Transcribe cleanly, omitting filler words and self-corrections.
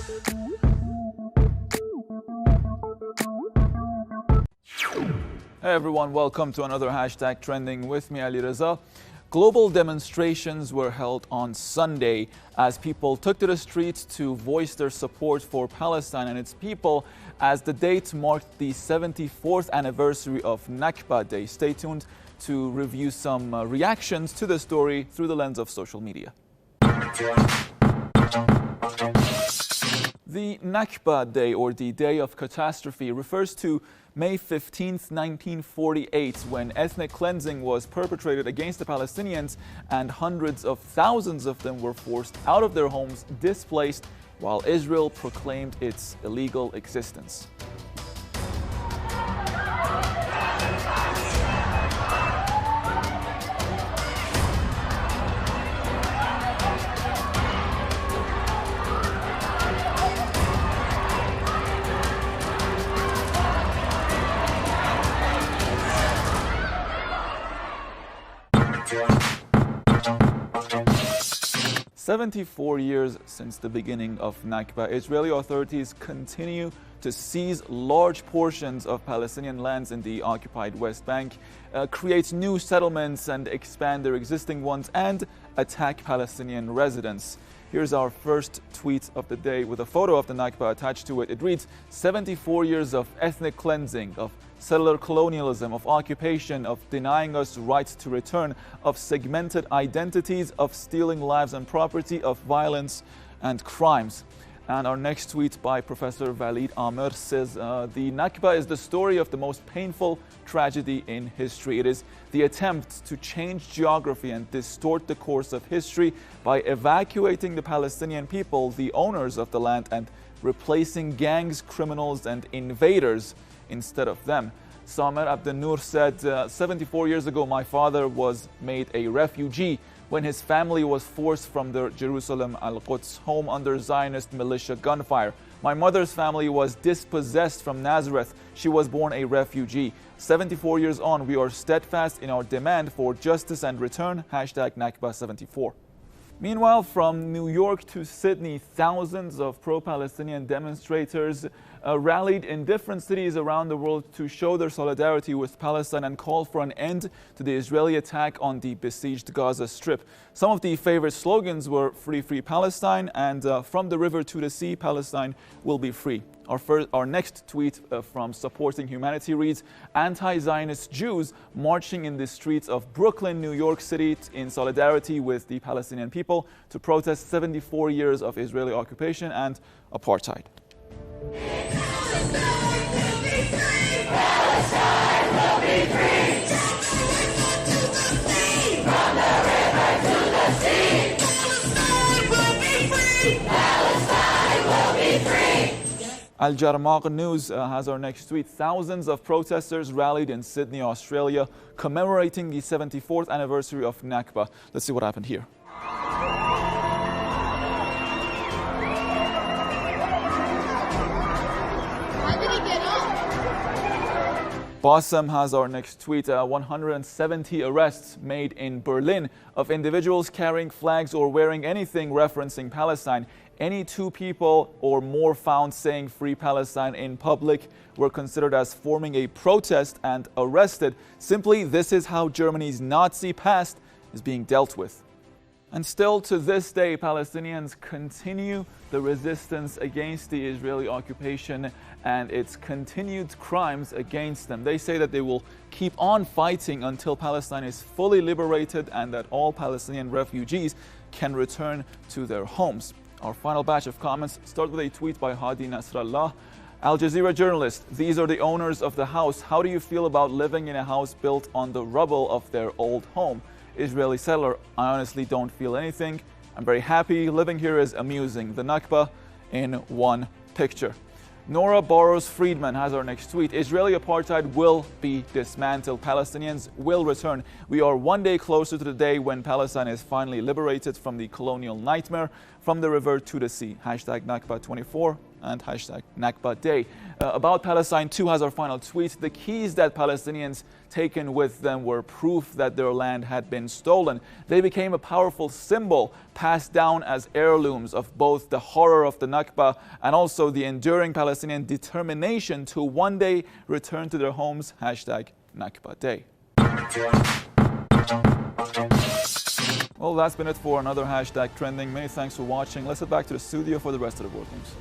Hey everyone, welcome to another hashtag trending with me, Ali Reza. Global demonstrations were held on Sunday as people took to the streets to voice their support for Palestine and its people as the date marked the 74th anniversary of Nakba Day. Stay tuned to review some reactions to the story through the lens of social media. The Nakba Day, or the Day of Catastrophe, refers to May 15, 1948, when ethnic cleansing was perpetrated against the Palestinians and hundreds of thousands of them were forced out of their homes, displaced, while Israel proclaimed its illegal existence. "74 years since the beginning of Nakba, Israeli authorities continue to seize large portions of Palestinian lands in the occupied West Bank, create new settlements and expand their existing ones, and attack Palestinian residents." Here's our first tweet of the day with a photo of the Nakba attached to it. It reads, "74 years of ethnic cleansing, of settler colonialism, of occupation, of denying us rights to return, of segmented identities, of stealing lives and property, of violence and crimes." And our next tweet by Professor Walid Amer says, "The Nakba is the story of the most painful tragedy in history. It is the attempt to change geography and distort the course of history by evacuating the Palestinian people, the owners of the land, and replacing gangs, criminals, and invaders instead of them." Samer Abdennour said, 74 years ago, my father was made a refugee when his family was forced from their Jerusalem Al-Quds home under Zionist militia gunfire. My mother's family was dispossessed from Nazareth. She was born a refugee. 74 years on, we are steadfast in our demand for justice and return. Hashtag Nakba 74. Meanwhile, from New York to Sydney, thousands of pro-Palestinian demonstrators rallied in different cities around the world to show their solidarity with Palestine and call for an end to the Israeli attack on the besieged Gaza Strip. Some of the favorite slogans were "Free, Free Palestine" and "From the river to the sea, Palestine will be free." Our next tweet from Supporting Humanity reads, "Anti-Zionist Jews marching in the streets of Brooklyn, New York City in solidarity with the Palestinian people to protest 74 years of Israeli occupation and apartheid." Palestine will be free! Palestine will be free! From the river to the sea! Palestine will be free! Palestine will be free! Al Jarmaq News has our next tweet. Thousands of protesters rallied in Sydney, Australia, commemorating the 74th anniversary of Nakba. Let's see what happened here. Bassem has our next tweet. 170 arrests made in Berlin of individuals carrying flags or wearing anything referencing Palestine. Any two people or more found saying "Free Palestine" in public were considered as forming a protest and arrested. Simply, this is how Germany's Nazi past is being dealt with. And still to this day, Palestinians continue the resistance against the Israeli occupation and its continued crimes against them. They say that they will keep on fighting until Palestine is fully liberated and that all Palestinian refugees can return to their homes. Our final batch of comments start with a tweet by Hadi Nasrallah. Al Jazeera journalist, "These are the owners of the house. How do you feel about living in a house built on the rubble of their old home?" Israeli settler, "I honestly don't feel anything. I'm very happy. Living here is amusing." The Nakba in one picture. Nora Burrows Friedman has our next tweet. "Israeli apartheid will be dismantled. Palestinians will return. We are one day closer to the day when Palestine is finally liberated from the colonial nightmare. from the river to the sea. Hashtag Nakba 24 and hashtag Nakba Day. About Palestine 2 has our final tweet. The keys that Palestinians taken with them were proof that their land had been stolen. They became a powerful symbol passed down as heirlooms of both the horror of the Nakba and also the enduring Palestinian determination to one day return to their homes. Hashtag Nakba Day. Well, that's been it for another hashtag trending. Many thanks for watching. Let's head back to the studio for the rest of the world news.